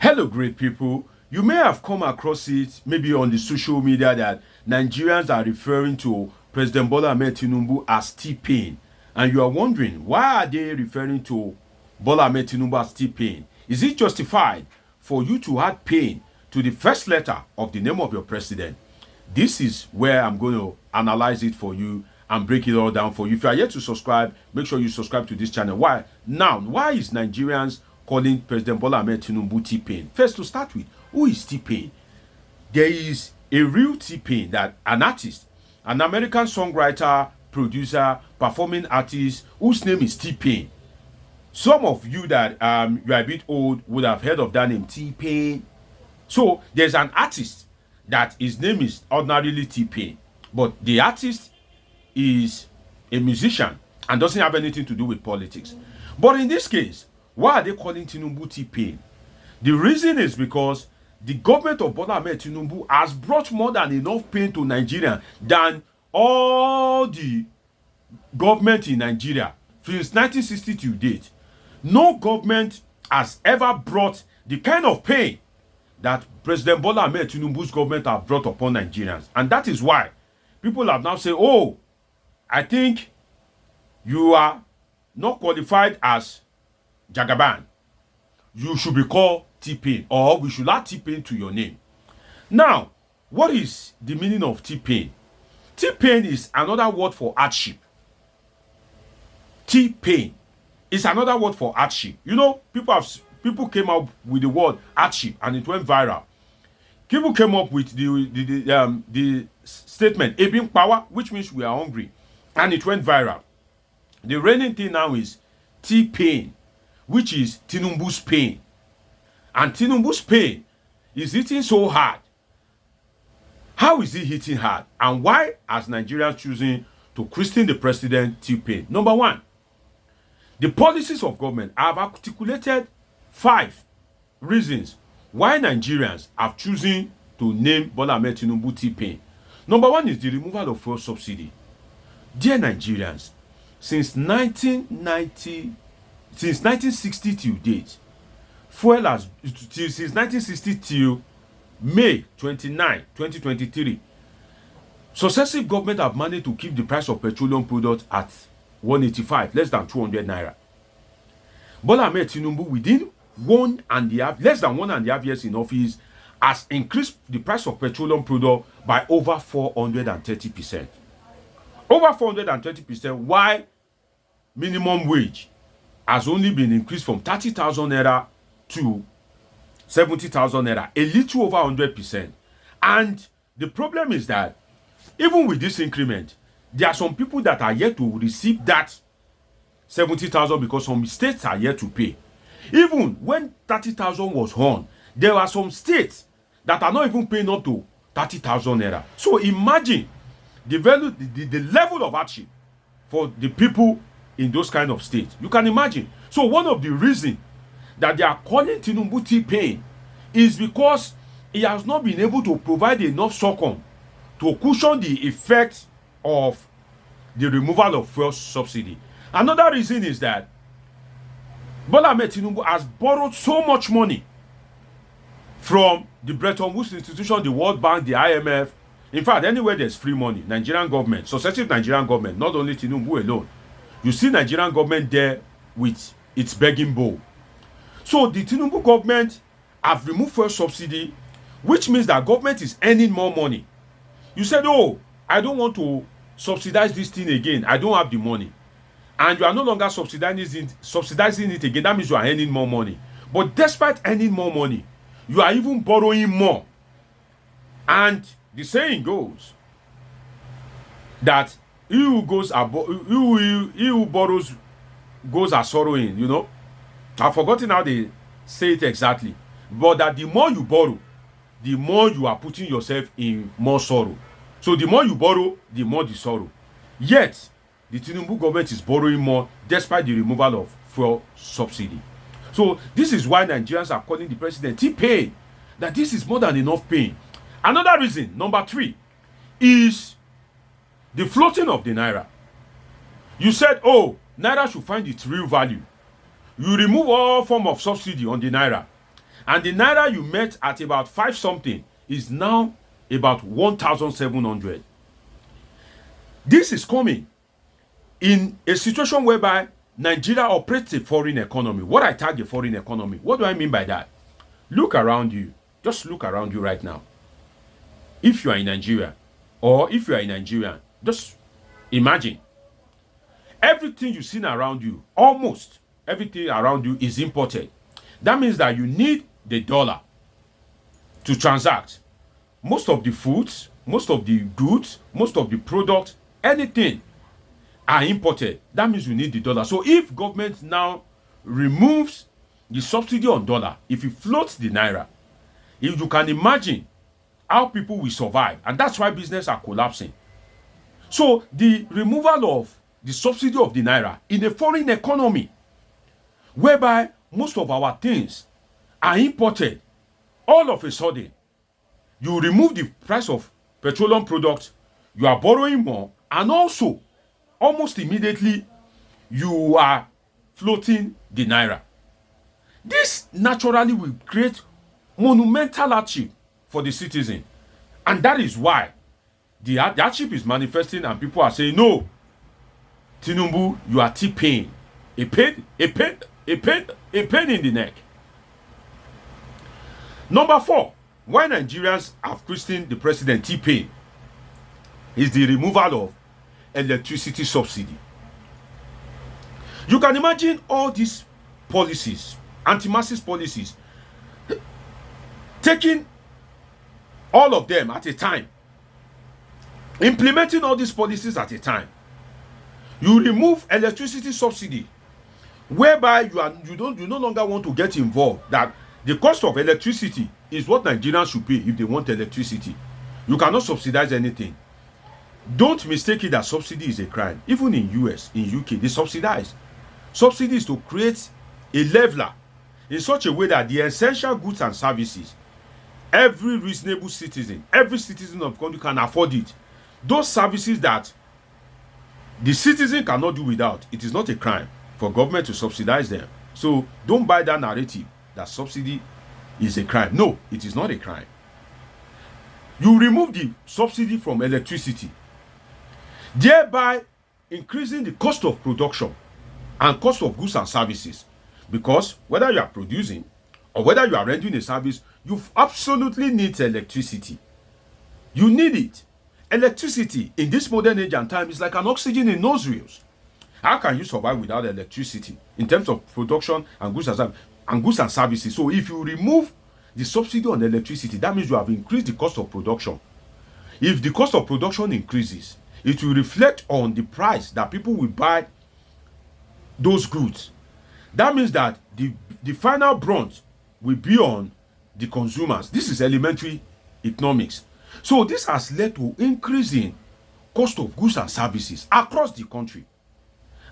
Hello, great people. You may have come across it maybe on the social media that Nigerians are referring to President Bola Tinubu as TPain. And you are wondering, why are they referring to Bola Tinubu as TPain? Is it justified for you to add pain to the first letter of the name of your president? This is where I'm going to analyze it for you and break it all down for you. If you are yet to subscribe, make sure you subscribe to this channel. Why? Now, why is Nigerians calling President Bola Tinubu TPain? First, to start with, who is TPain? There is a real TPain, that an artist, an American songwriter, producer, performing artist whose name is TPain. Some of you that you are a bit old would have heard of that name, TPain. So there's an artist that his name is ordinarily TPain, but the artist is a musician and doesn't have anything to do with politics. But in this case, why are they calling Tinubu TPain? The reason is because the government of Bola Tinubu has brought more than enough pain to Nigeria than all the government in Nigeria since 1960 to date. No government has ever brought the kind of pain that President Bola Tinubu's government have brought upon Nigerians. And that is why people have now said, oh, I think you are not qualified as Jagaban. You should be called TPain, or we should add TPain to your name. Now, what is the meaning of TPain? TPain is another word for hardship. TPain is another word for hardship. You know, people came up with the word hardship and it went viral. People came up with the statement "ebing power," which means we are hungry, and it went viral. The reigning thing now is TPain, which is Tinubu's pain. And Tinubu's pain is hitting so hard. How is it hitting hard? And why has Nigerians choosing to christen the president TPain? Number one, the policies of government. I have articulated 5 reasons why Nigerians have chosen to name Bola Tinubu TPain. Number one is the removal of fuel subsidy. Dear Nigerians, since 1960 till date, fuel has, since 1960 till May 29, 2023, successive government have managed to keep the price of petroleum products at 185, less than 200 naira. Bola Tinubu, within less than 1.5 years in office, has increased the price of petroleum product by over 430%. Over 430%, while minimum wage has only been increased from 30,000 naira to 70,000 naira, a little over 100%. And the problem is that even with this increment, there are some people that are yet to receive that 70,000 because some states are yet to pay. Even when 30,000 was on, there are some states that are not even paying up to 30,000 naira. So imagine the level of hardship for the people in those kind of states. You can imagine. So one of the reasons that they are calling Tinubu TPain is because he has not been able to provide enough succor to cushion the effect of the removal of fuel subsidy. Another reason is that Bola Tinubu has borrowed so much money from the Bretton Woods institution, the World Bank, the IMF. In fact, anywhere there's free money, Nigerian government, successive Nigerian government, not only Tinubu alone, you see Nigerian government there with its begging bowl. So the Tinubu government have removed fuel subsidy, which means that government is earning more money. You said, oh, I don't want to subsidize this thing again. I don't have the money. And you are no longer subsidizing it again. That means you are earning more money. But despite earning more money, you are even borrowing more. And the saying goes that he who borrows goes a sorrowing, you know. I've forgotten how they say it exactly. But that the more you borrow, the more you are putting yourself in more sorrow. So the more you borrow, the more the sorrow. Yet, the Tinubu government is borrowing more despite the removal of fuel subsidy. So this is why Nigerians are calling the president TPain, that this is more than enough pain. Another reason, number 3, is the floating of the naira. You said, oh, naira should find its real value. You remove all form of subsidy on the naira. And the naira you met at about 5 something is now about 1,700. This is coming in a situation whereby Nigeria operates a foreign economy. What I tag a foreign economy, what do I mean by that? Look around you. Just look around you right now. If you are in Nigeria, or if you are in Nigeria, just imagine everything you've seen around you, almost everything around you is imported. That means that you need the dollar to transact. Most of the foods, most of the goods, most of the products, anything are imported. That means you need the dollar. So if government now removes the subsidy on dollar, if it floats the naira, if you can imagine how people will survive. And that's why business are collapsing. So the removal of the subsidy of the naira in a foreign economy, whereby most of our things are imported, all of a sudden, you remove the price of petroleum products, you are borrowing more, and also, almost immediately, you are floating the naira. This naturally will create monumental hardship for the citizen. And that is why the hardship is manifesting and people are saying, no, Tinubu, you are TPain. A pain in the neck. Number 4, why Nigerians have christened the president TPain is the removal of electricity subsidy. You can imagine all these policies, anti-masses policies, taking all of them at a time, implementing all these policies at a time. You remove electricity subsidy, whereby you no longer want to get involved that the cost of electricity is what Nigerians should pay if they want electricity. You cannot subsidize anything. Don't mistake it that subsidy is a crime. Even in US, in UK, they subsidize. Subsidy is to create a leveler in such a way that the essential goods and services, every reasonable citizen, every citizen of the country can afford it. Those services that the citizen cannot do without, it is not a crime for government to subsidize them. So don't buy that narrative that subsidy is a crime. No, it is not a crime. You remove the subsidy from electricity, thereby increasing the cost of production and cost of goods and services. Because whether you are producing or whether you are rendering a service, you absolutely need electricity. You need it. Electricity in this modern age and time is like an oxygen in nose-reels. How can you survive without electricity in terms of production and goods and services? So if you remove the subsidy on electricity, that means you have increased the cost of production. If the cost of production increases, it will reflect on the price that people will buy those goods. That means that the final brunt will be on the consumers. This is elementary economics. So this has led to increasing cost of goods and services across the country.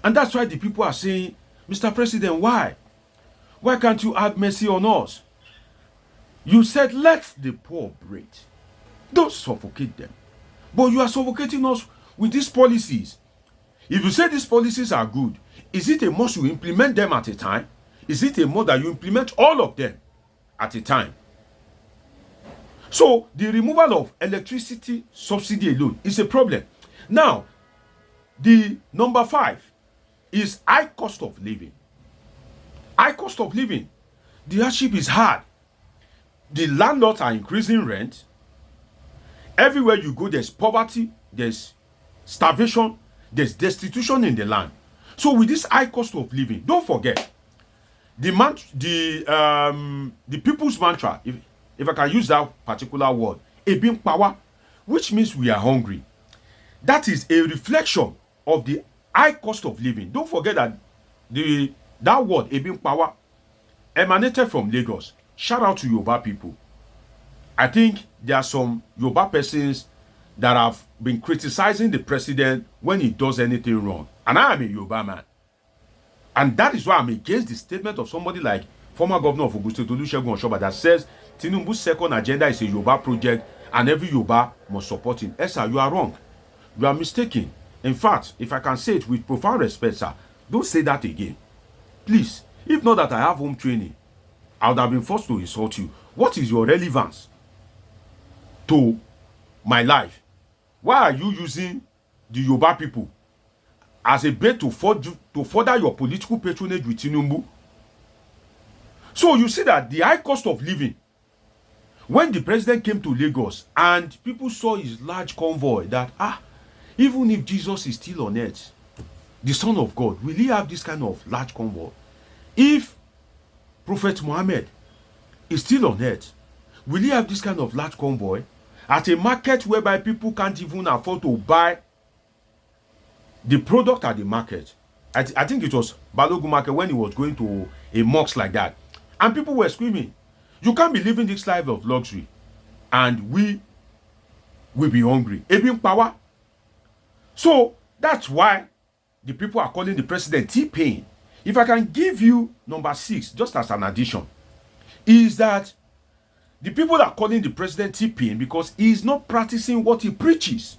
And that's why the people are saying, Mr. President, why? Why can't you have mercy on us? You said, let the poor breathe. Don't suffocate them. But you are suffocating us with these policies. If you say these policies are good, is it a must you implement them at a time? Is it a must that you implement all of them at a time? So the removal of electricity subsidy alone is a problem. Now, the number 5 is high cost of living. High cost of living. The hardship is hard. The landlords are increasing rent. Everywhere you go, there's poverty, there's starvation, there's destitution in the land. So with this high cost of living, don't forget the people's mantra, if I can use that particular word, being power, which means we are hungry. That is a reflection of the high cost of living. Don't forget that that word, being power, emanated from Lagos. Shout out to Yoruba people. I think there are some Yoruba persons that have been criticizing the president when he does anything wrong. And I am a Yoruba man. And that is why I'm against the statement of somebody like former governor of Ogun State, Olusegun Oshoba, that says Tinubu's second agenda is a Yoruba project and every Yoruba must support him. Yes, sir, you are wrong. You are mistaken. In fact, if I can say it with profound respect, sir, don't say that again. Please, if not that I have home training, I would have been forced to insult you. What is your relevance to my life? Why are you using the Yoruba people as a bait to further your political patronage with Tinubu? So you see that the high cost of living, when the president came to Lagos and people saw his large convoy, that even if Jesus is still on earth, the Son of God, will he have this kind of large convoy? If Prophet Muhammad is still on earth, will he have this kind of large convoy at a market whereby people can't even afford to buy the product at the market? I think it was Balogun market when he was going to a mosque like that, and people were screaming, you can't be living this life of luxury and we will be hungry. Even power. So that's why the people are calling the president TPain. If I can give you number 6, just as an addition, is that the people are calling the president TPain because he is not practicing what he preaches.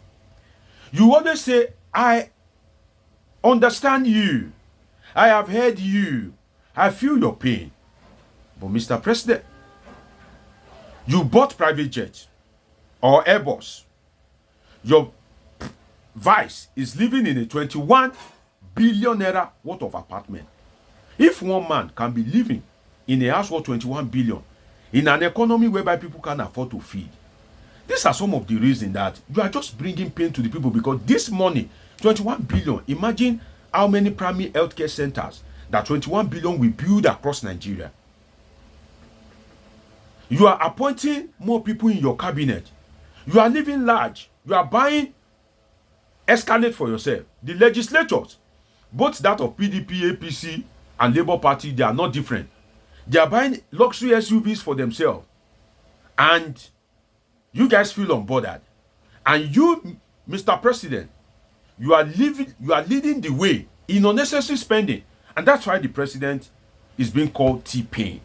You always say, I understand you, I have heard you, I feel your pain. But Mr. President, you bought private jets or Airbus. Your vice is living in a 21 billion naira worth of apartment. If one man can be living in a house worth 21 billion in an economy whereby people can't afford to feed, these are some of the reasons that you are just bringing pain to the people, because this money, 21 billion, imagine how many primary healthcare centers that 21 billion will build across Nigeria. You are appointing more people in your cabinet. You are living large. You are buying escalate for yourself. The legislators, both that of PDP, APC, and Labour Party, they are not different. They are buying luxury SUVs for themselves. And you guys feel unbothered. And you, Mr. President, you are leading the way in unnecessary spending. And that's why the president is being called TPain.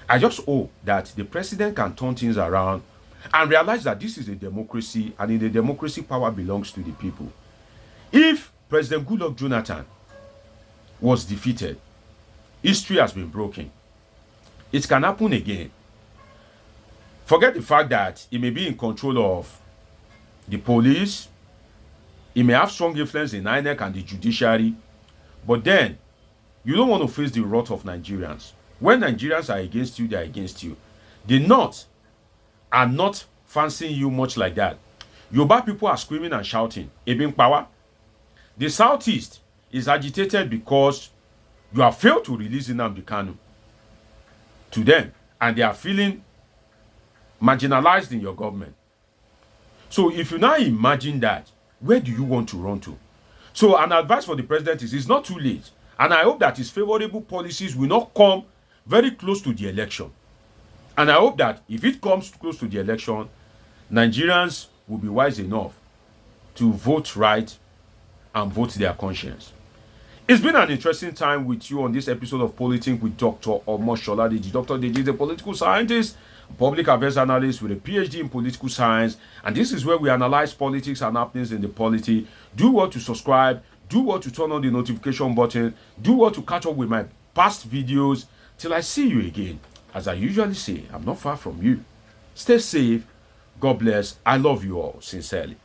I just hope that the president can turn things around and realize that this is a democracy, and in a democracy, power belongs to the people. If President Goodluck Jonathan was defeated, history has been broken. It can happen again. Forget the fact that he may be in control of the police, he may have strong influence in INEC and the judiciary, but then you don't want to face the wrath of Nigerians. When Nigerians are against you, they are against you. The North are not fancying you much like that. Yoruba people are screaming and shouting, Ebin power. The Southeast is agitated because you have failed to release Nnamdi Kanu to them, and they are feeling marginalized in your government. So if you now imagine that, where do you want to run to? So an advice for the president is, it's not too late. And I hope that his favorable policies will not come very close to the election. And I hope that if it comes close to the election, Nigerians will be wise enough to vote right and vote their conscience. It's been an interesting time with you on this episode of Politics with Dr. Omoshola Deji. Dr. Deji is a political scientist, public affairs analyst with a PhD in political science. And this is where we analyze politics and happenings in the polity. Do well to subscribe. Do well to turn on the notification button. Do well to catch up with my past videos. Till I see you again, as I usually say, I'm not far from you. Stay safe. God bless. I love you all sincerely.